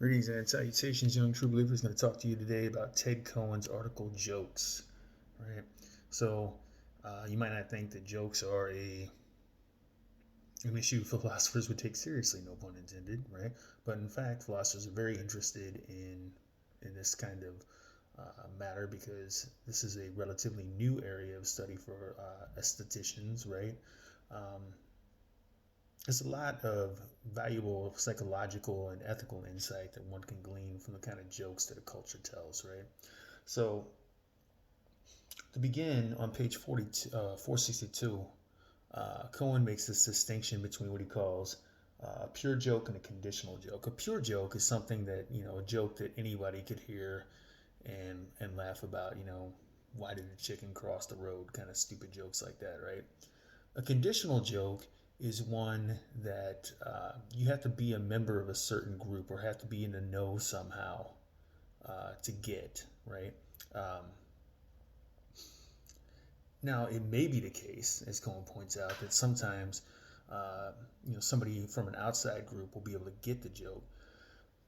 Greetings and salutations, young true believers. Going to talk to you today about Ted Cohen's article "Jokes." Right. So, you might not think that jokes are an issue philosophers would take seriously, no pun intended, right? But in fact, philosophers are very interested in this kind of matter because this is a relatively new area of study for aestheticians, right? Um, there's a lot of valuable psychological and ethical insight that one can glean from the kind of jokes that a culture tells, right? So, to begin on page 462, Cohen makes this distinction between what he calls a pure joke and a conditional joke. A pure joke is something that, a joke that anybody could hear and laugh about, why did the chicken cross the road, kind of stupid jokes like that, right? A conditional joke is one that you have to be a member of a certain group or have to be in the know somehow to get, right? Um, Now, it may be the case, as Cohen points out, that sometimes somebody from an outside group will be able to get the joke,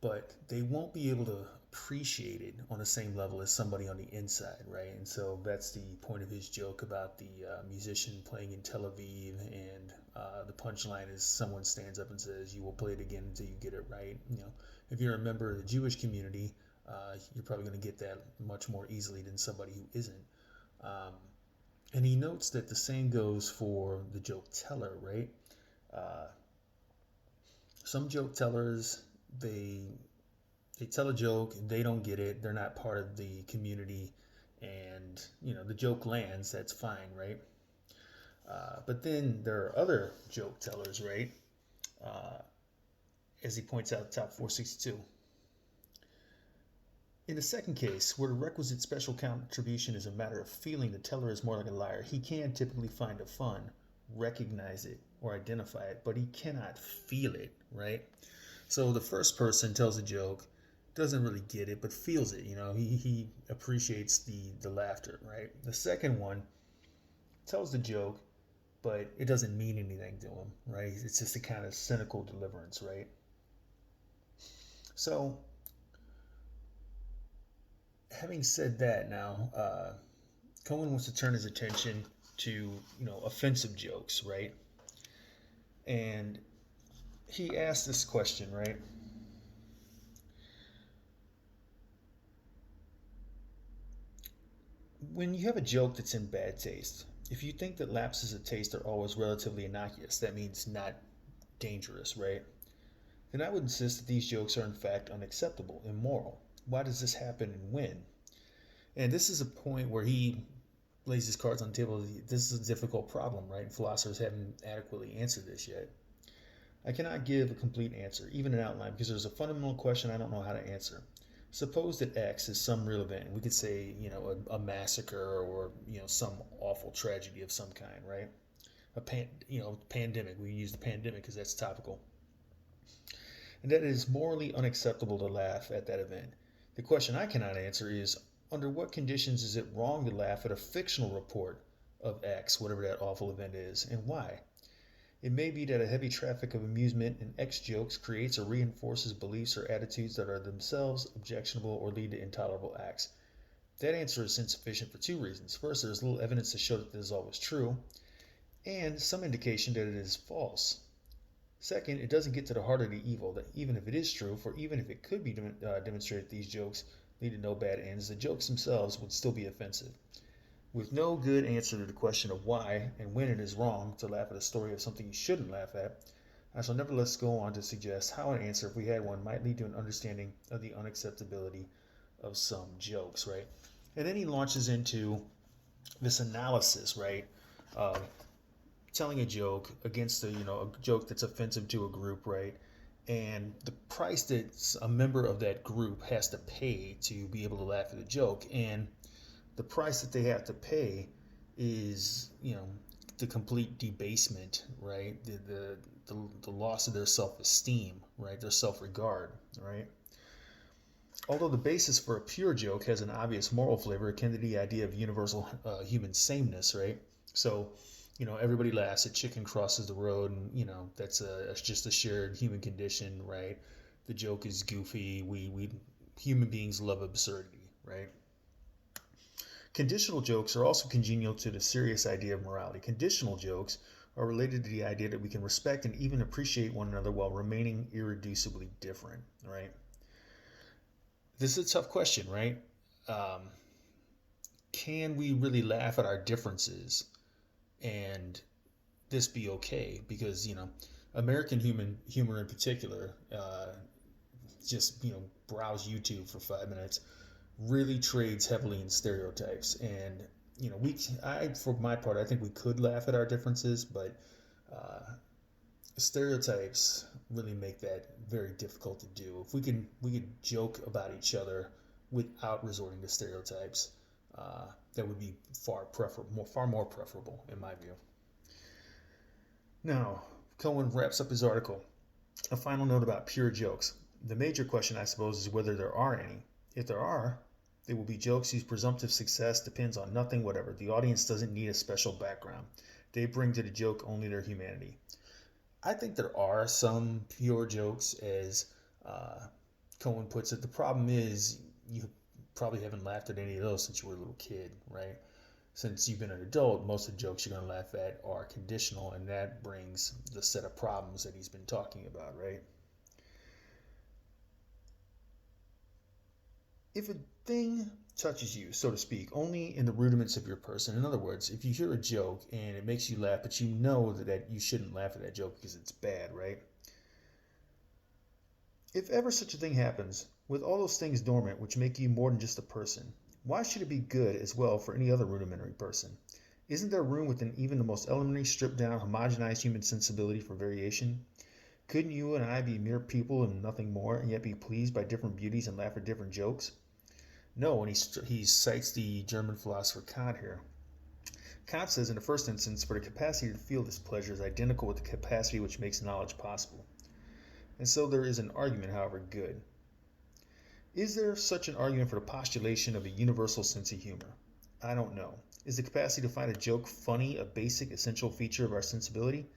but they won't be able to appreciate it on the same level as somebody on the inside, right? And so that's the point of his joke about the musician playing in Tel Aviv, and the punchline is someone stands up and says, "You will play it again until you get it right." If you're a member of the Jewish community, you're probably going to get that much more easily than somebody who isn't. Um, and he notes that the same goes for the joke teller, right? Uh, some joke tellers, they they tell a joke, they don't get it, they're not part of the community, and the joke lands. That's fine, right? But then there are other joke tellers, right? Uh, as he points out, top 462. In the second case, where the requisite special contribution is a matter of feeling the teller is more like a liar, he can typically find a fun, recognize it, or identify it, but he cannot feel it, right? So the first person tells a joke, doesn't really get it, but feels it. He appreciates the laughter, right? The second one tells the joke, but it doesn't mean anything to him, right? It's just a kind of cynical deliverance, right? So, having said that, now Cohen wants to turn his attention to offensive jokes, right? And he asked this question, right? When you have a joke that's in bad taste, if you think that lapses of taste are always relatively innocuous, that means not dangerous, right? Then I would insist that these jokes are in fact unacceptable, immoral. Why does this happen and when? And this is a point where he lays his cards on the table. This is a difficult problem, right? And philosophers haven't adequately answered this yet. I cannot give a complete answer, even an outline, because there's a fundamental question I don't know how to answer. Suppose that X is some real event. We could say, a massacre or, some awful tragedy of some kind, right? Pandemic. We use the pandemic because that's topical. And that it is morally unacceptable to laugh at that event. The question I cannot answer is under what conditions is it wrong to laugh at a fictional report of X, whatever that awful event is, and why? It may be that a heavy traffic of amusement and X jokes creates or reinforces beliefs or attitudes that are themselves objectionable or lead to intolerable acts. That answer is insufficient for two reasons. First, there is little evidence to show that this is always true, and some indication that it is false. Second, it doesn't get to the heart of the evil, that even if it is true, for even if it could be demonstrated that these jokes lead to no bad ends, the jokes themselves would still be offensive. With no good answer to the question of why and when it is wrong to laugh at a story of something you shouldn't laugh at, I shall nevertheless go on to suggest how an answer, if we had one, might lead to an understanding of the unacceptability of some jokes, right? And then he launches into this analysis, right, of telling a joke against a joke that's offensive to a group, right? And the price that a member of that group has to pay to be able to laugh at a joke, and the price that they have to pay is the complete debasement, right? The loss of their self-esteem, right? Their self-regard, right? Although the basis for a pure joke has an obvious moral flavor akin to the idea of universal human sameness, right? So, everybody laughs at chicken crosses the road, and that's just a shared human condition, right? The joke is goofy. We human beings love absurdity, right? Conditional jokes are also congenial to the serious idea of morality. Conditional jokes are related to the idea that we can respect and even appreciate one another while remaining irreducibly different, right? This is a tough question, right? Um, can we really laugh at our differences and this be okay? Because American human humor in particular, just browse YouTube for 5 minutes, really trades heavily in stereotypes. And for my part, I think we could laugh at our differences, but uh, stereotypes really make that very difficult to do. If we could joke about each other without resorting to stereotypes, that would be far more preferable in my view. Now, Cohen wraps up his article. A final note about pure jokes. The major question, I suppose, is whether there are any. If there are, they will be jokes whose presumptive success depends on nothing whatever. The audience doesn't need a special background. They bring to the joke only their humanity. I think there are some pure jokes, as uh, Cohen puts it. The problem is you probably haven't laughed at any of those since you were a little kid, right? Since you've been an adult, most of the jokes you're going to laugh at are conditional, and that brings the set of problems that he's been talking about, right? If a thing touches you, so to speak, only in the rudiments of your person, in other words, if you hear a joke and it makes you laugh, but you know that you shouldn't laugh at that joke because it's bad, right? If ever such a thing happens, with all those things dormant which make you more than just a person, why should it be good as well for any other rudimentary person? Isn't there room within even the most elementary, stripped down, homogenized human sensibility for variation? Couldn't you and I be mere people and nothing more, and yet be pleased by different beauties and laugh at different jokes? No, and he cites the German philosopher Kant here. Kant says, in the first instance, for the capacity to feel this pleasure is identical with the capacity which makes knowledge possible. And so there is an argument, however good. Is there such an argument for the postulation of a universal sense of humor? I don't know. Is the capacity to find a joke funny a basic, essential feature of our sensibility?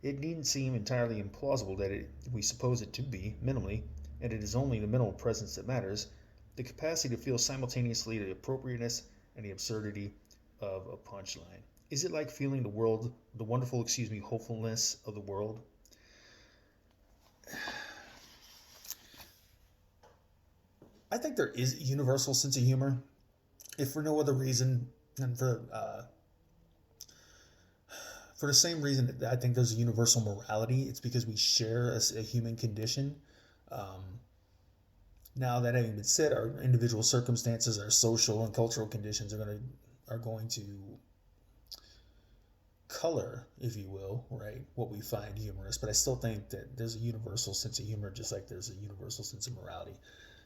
It needn't seem entirely implausible that we suppose it to be, minimally, and it is only the minimal presence that matters, the capacity to feel simultaneously the appropriateness and the absurdity of a punchline. Is it like feeling the wonderful, hopefulness of the world? I think there is a universal sense of humor, if for no other reason than for the same reason that I think there's a universal morality. It's because we share a human condition. Um, Now that having been said, our individual circumstances, our social and cultural conditions are going to color, if you will, right, what we find humorous. But I still think that there's a universal sense of humor, just like there's a universal sense of morality.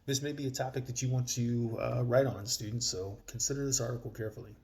This may be a topic that you want to write on, students. So consider this article carefully.